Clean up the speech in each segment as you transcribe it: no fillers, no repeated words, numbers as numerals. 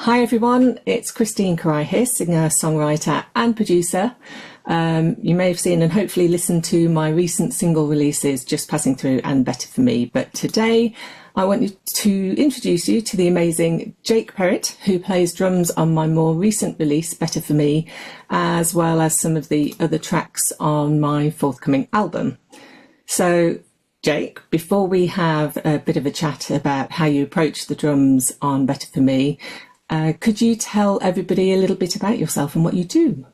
Hi everyone, it's Christine Caray here, singer, songwriter and producer. You may have seen and hopefully listened to my recent single releases, Just Passing Through and Better For Me. But today I want to introduce you to the amazing Jake Perrett, who plays drums on my more recent release, Better For Me, as well as some of the other tracks on my forthcoming album. So Jake, before we have a bit of a chat about how you approach the drums on Better For Me, could you tell everybody a little bit about yourself and what you do?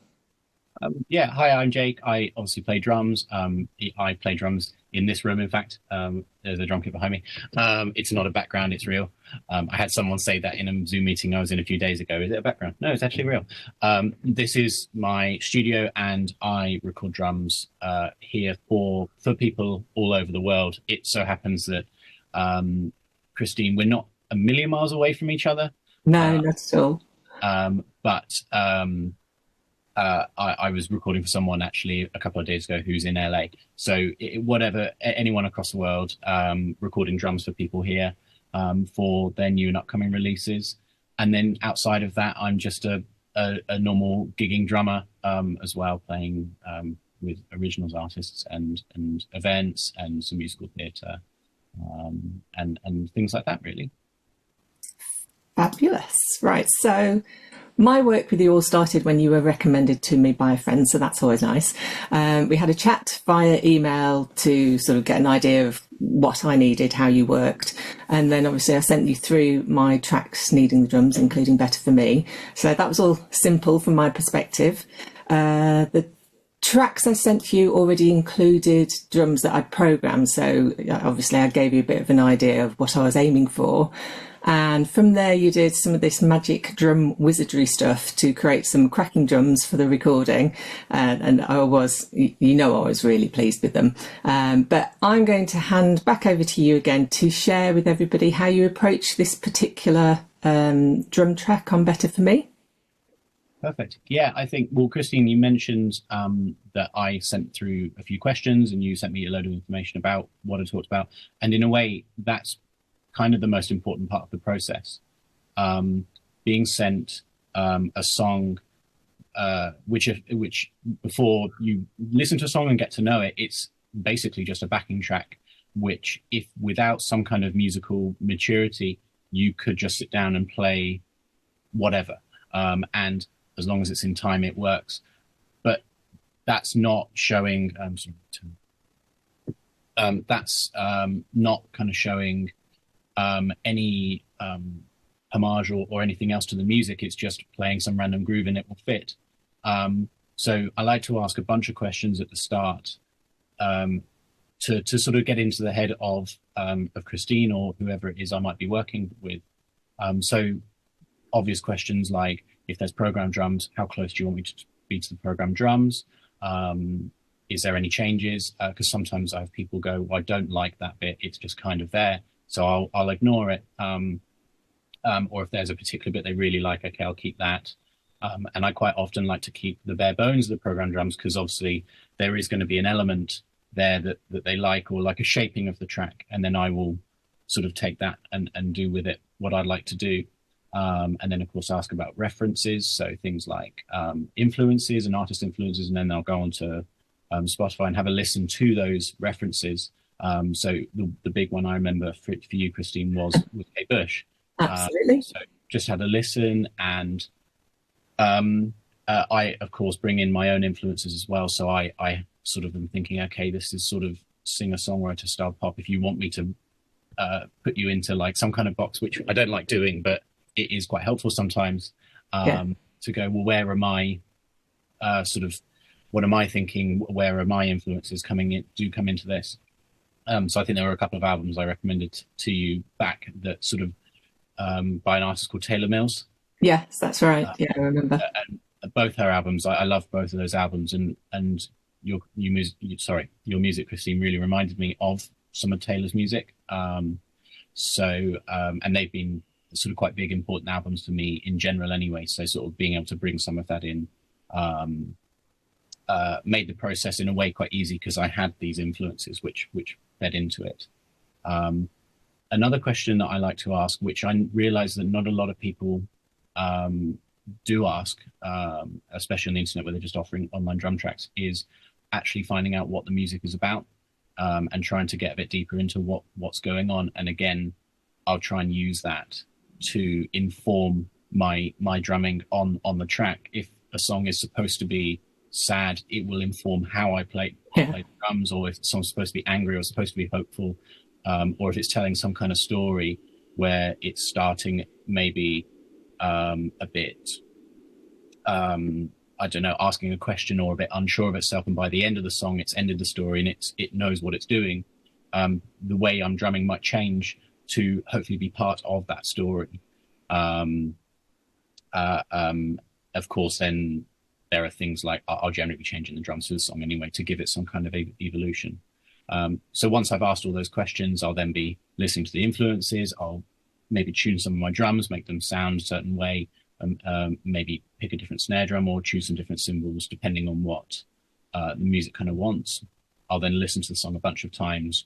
Hi, I'm Jake. I obviously play drums. I play drums in this room, in fact. There's a drum kit behind me. It's not a background, it's real. I had someone say that in a Zoom meeting I was in a few days ago. Is it a background? No, it's actually real. This is my studio and I record drums here for people all over the world. It so happens that, Christine, we're not a million miles away from each other. No, not at all. I was recording for someone actually a couple of days ago who's in LA. So anyone across the world, recording drums for people here for their new and upcoming releases. And then outside of that, I'm just a normal gigging drummer as well, playing with originals artists and events and some musical theatre and things like that, really. Fabulous. Right. So my work with you all started when you were recommended to me by a friend, so that's always nice. We had a chat via email to sort of get an idea of what I needed, how you worked. And then obviously I sent you through my tracks needing the drums, including Better For Me. So that was all simple from my perspective. The tracks I sent you already included drums that I'd programmed. So obviously I gave you a bit of an idea of what I was aiming for. And from there, you did some of this magic drum wizardry stuff to create some cracking drums for the recording. And I was really pleased with them. But I'm going to hand back over to you again to share with everybody how you approach this particular drum track on Better For Me. Perfect. Yeah, I think, well, Christine, you mentioned that I sent through a few questions and you sent me a load of information about what I talked about. And in a way, that's kind of the most important part of the process. Being sent a song, which before you listen to a song and get to know it, it's basically just a backing track, which if without some kind of musical maturity, you could just sit down and play whatever. And as long as it's in time, it works. But that's not showing, not kind of showing any homage or anything else to the music. It's just playing some random groove and it will fit. So I like to ask a bunch of questions at the start to sort of get into the head of Christine or whoever it is I might be working with. So obvious questions like, if there's programmed drums, how close do you want me to be to the programmed drums? Is there any changes? Because sometimes I have people go, well, I don't like that bit. It's just kind of there. So I'll ignore it. Or if there's a particular bit they really like, okay, I'll keep that. And I quite often like to keep the bare bones of the programmed drums because obviously there is going to be an element there that they like or like a shaping of the track. And then I will sort of take that and do with it what I'd like to do. And then, of course, ask about references. So things like influences and artist influences. And then I'll go on to Spotify and have a listen to those references. So the big one I remember for you, Christine, was Kate Bush. Absolutely. So just had a listen and I, of course, bring in my own influences as well. So I sort of am thinking, okay, this is sort of singer-songwriter style pop. If you want me to put you into like some kind of box, which I don't like doing, but it is quite helpful sometimes to go, well, where am I what am I thinking? Where are my influences come into this? So I think there were a couple of albums I recommended to you back that sort of by an artist called Taylor Mills. Yes, that's right. Yeah, I remember. And both her albums, I love both of those albums, and your music, Christine, really reminded me of some of Taylor's music. And they've been sort of quite big, important albums for me in general anyway. So sort of being able to bring some of that in made the process in a way quite easy because I had these influences which fed into it. Another question that I like to ask, which I realize that not a lot of people do ask, especially on the internet where they're just offering online drum tracks, is actually finding out what the music is about, and trying to get a bit deeper into what's going on. And again, I'll try and use that to inform my drumming on the track. If a song is supposed to be sad, it will inform how I play the drums, or if the song's supposed to be angry or supposed to be hopeful, or if it's telling some kind of story where it's starting maybe a bit, I don't know, asking a question or a bit unsure of itself, and by the end of the song it's ended the story and it knows what it's doing. The way I'm drumming might change to hopefully be part of that story. Of course, then there are things like I'll generally be changing the drums to the song anyway to give it some kind of evolution. So once I've asked all those questions, I'll then be listening to the influences. I'll maybe tune some of my drums, make them sound a certain way, maybe pick a different snare drum or choose some different cymbals depending on what the music kind of wants. I'll then listen to the song a bunch of times,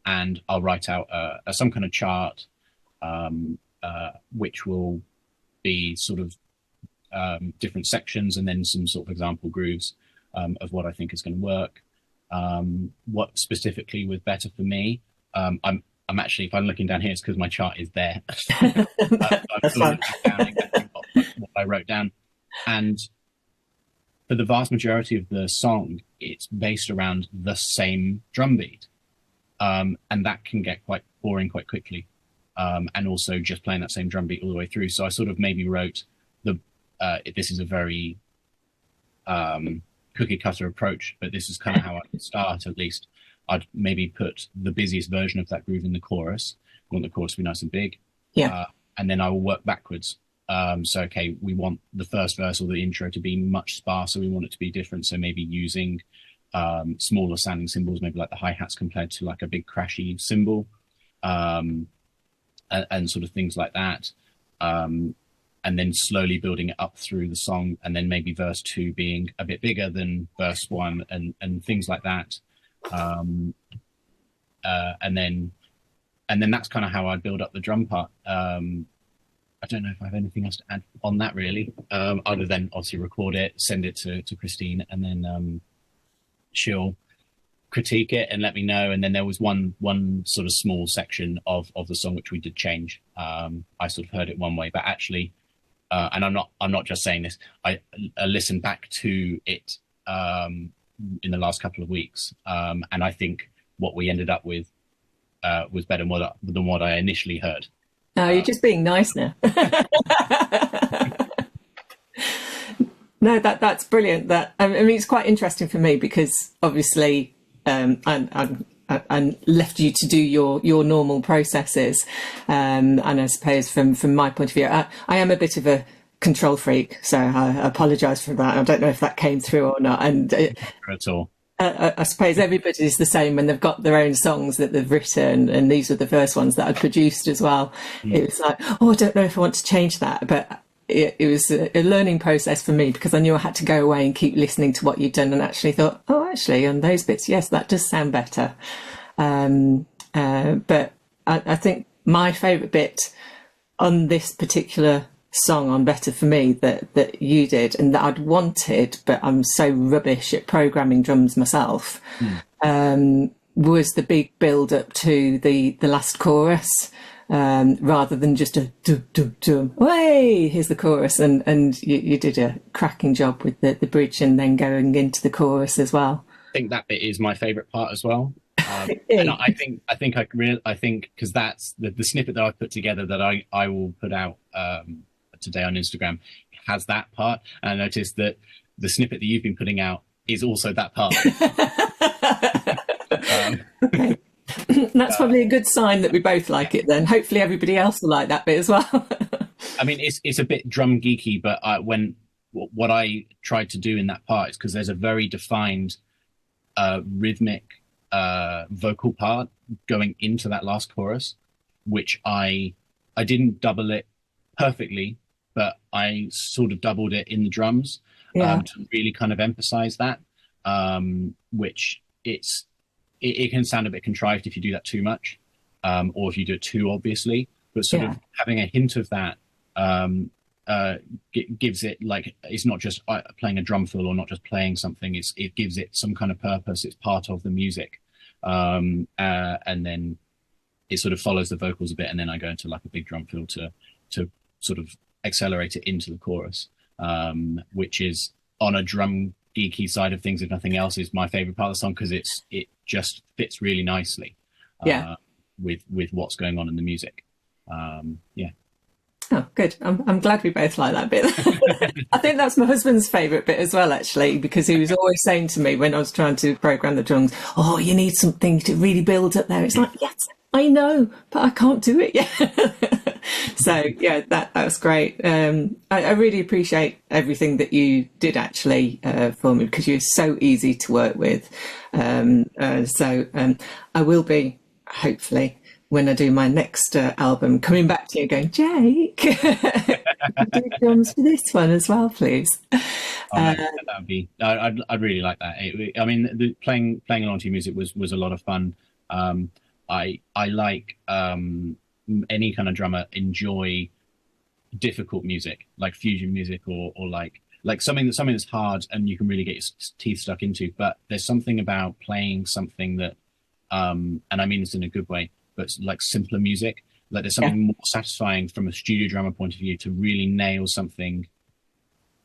and I'll write out some kind of chart, which will be sort of different sections and then some sort of example grooves of what I think is going to work. What specifically was better for me, I'm actually, if I'm looking down here, it's because my chart is there. I'm sort of looking down exactly what I wrote down. And for the vast majority of the song, it's based around the same drum beat. And that can get quite boring quite quickly. And also just playing that same drum beat all the way through. So I sort of maybe wrote this is a very cookie cutter approach, but this is kind of how I would start. At least I'd maybe put the busiest version of that groove in the chorus. I want the chorus to be nice and big. And then I will work backwards. So, okay, we want the first verse or the intro to be much sparser. We want it to be different. So maybe using smaller sounding cymbals, maybe like the hi-hats compared to like a big crashy cymbal, and sort of things like that. And then slowly building it up through the song, and then maybe verse 2 being a bit bigger than verse 1, and things like that. And then that's kind of how I build up the drum part. I don't know if I have anything else to add on that really, other than obviously record it, send it to Christine, and then she'll critique it and let me know. And then there was one sort of small section of the song which we did change. I sort of heard it one way, but actually, and I'm not just saying this, I listened back to it in the last couple of weeks, and I think what we ended up with was better than what I initially heard. No, you're just being nice now. No, that's brilliant. I mean, it's quite interesting for me because obviously I left you to do your normal processes, and I suppose from my point of view, I am a bit of a control freak, so I apologise for that. I don't know if that came through or not, and at all. I suppose everybody's the same when they've got their own songs that they've written, and these were the first ones that I produced as well. It was like, I don't know if I want to change that, but it was a learning process for me because I knew I had to go away and keep listening to what you'd done, and actually thought, actually on those bits, yes, that does sound better. But I think my favourite bit on this particular song on Better For Me that you did and that I'd wanted, but I'm so rubbish at programming drums myself, was the big build up to the last chorus, rather than just a dum dum dum, hey, here's the chorus, and you did a cracking job with the bridge and then going into the chorus as well. I think that bit is my favourite part as well. And I think because that's the snippet that I put together that I will put out today on Instagram has that part, and I noticed that the snippet that you've been putting out is also that part. Okay. That's probably a good sign that we both like it then. Hopefully everybody else will like that bit as well. I mean, it's a bit drum geeky, but what I tried to do in that part is because there's a very defined rhythmic vocal part going into that last chorus, which I didn't double it perfectly, but I sort of doubled it in the drums to really kind of emphasize that, which it can sound a bit contrived if you do that too much, or if you do it too obviously, but sort of having a hint of that gives it, like, it's not just playing a drum fill or not just playing something. It gives it some kind of purpose. It's part of the music, and then it sort of follows the vocals a bit, and then I go into like a big drum fill to sort of accelerate it into the chorus, which is, on a drum geeky side of things, if nothing else, is my favorite part of the song, because it just fits really nicely with what's going on in the music. Yeah. Oh, good. I'm glad we both like that bit. I think that's my husband's favourite bit as well, actually, because he was always saying to me when I was trying to program the drums, "Oh, you need something to really build up there." It's like, yes, I know, but I can't do it yet. So yeah, that was great. I really appreciate everything that you did actually for me, because you're so easy to work with. So I will be, hopefully, when I do my next album, coming back to you going, "Jake, do drums for this one as well, please." That'd be. I'd really like that. I mean, playing along to your music was a lot of fun. I like any kind of drummer enjoy difficult music, like fusion music, or like something that's hard and you can really get your teeth stuck into. But there's something about playing something that, and I mean this in a good way, but like simpler music. Like there's something more satisfying from a studio drummer point of view to really nail something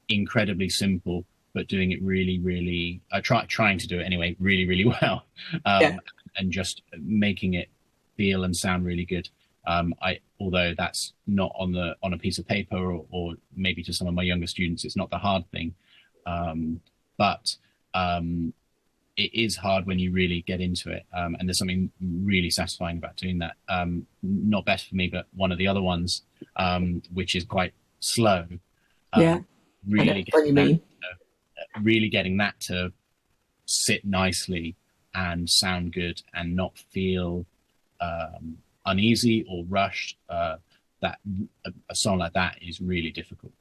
incredibly simple, but doing it really, really, trying to do it anyway, really, really well, and just making it feel and sound really good. Although that's not on a piece of paper, or maybe to some of my younger students, it's not the hard thing, but it is hard when you really get into it, and there's something really satisfying about doing that. Not best for me, but one of the other ones, which is quite slow. Really getting that to sit nicely and sound good and not feel uneasy or rushed. That a song like that is really difficult,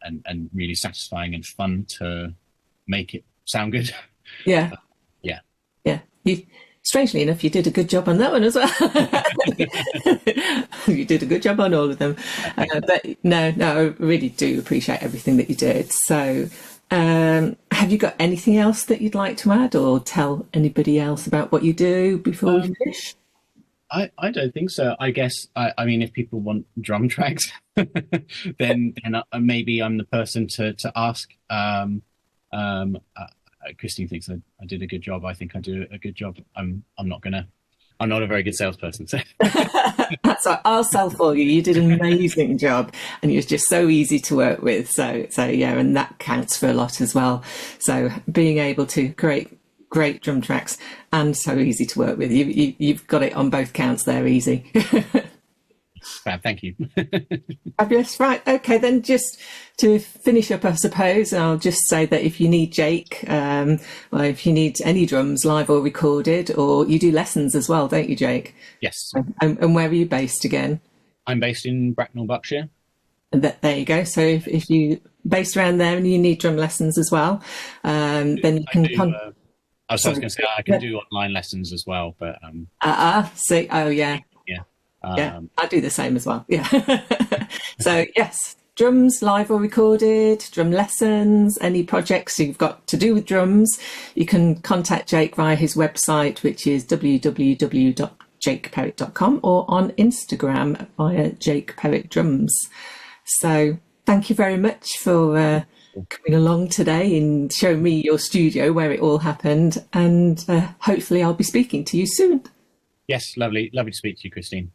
and really satisfying and fun to make it sound good. Yeah. Strangely enough, you did a good job on that one as well. You did a good job on all of them. But no, I really do appreciate everything that you did. So have you got anything else that you'd like to add, or tell anybody else about what you do before we finish? I don't think so. I guess, I mean, if people want drum tracks, then maybe I'm the person to ask. Christine thinks I did a good job. I think I do a good job. I'm not a very good salesperson. So. That's right. I'll sell for you. You did an amazing job, and you're just so easy to work with. So yeah, and that counts for a lot as well. So being able to create great drum tracks and so easy to work with, you've got it on both counts there. Easy. Fab, thank you. Fabulous. Right, okay, then just to finish up, I suppose, I'll just say that if you need Jake, or if you need any drums live or recorded, or you do lessons as well, don't you, Jake? Yes. And where are you based again? I'm based in Bracknell, Berkshire. There you go. So if you based around there and you need drum lessons as well, then you can I was going to say I can do online lessons as well, but see, oh yeah. Yeah, I do the same as well. Yeah. So yes, drums live or recorded, drum lessons, any projects you've got to do with drums, you can contact Jake via his website, which is www.jakeperrett.com, or on Instagram via Jake Perrett Drums. So thank you very much for coming along today and showing me your studio where it all happened, and hopefully I'll be speaking to you soon. Yes, lovely to speak to you, Christine.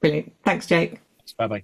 Brilliant. Thanks, Jake. Bye-bye.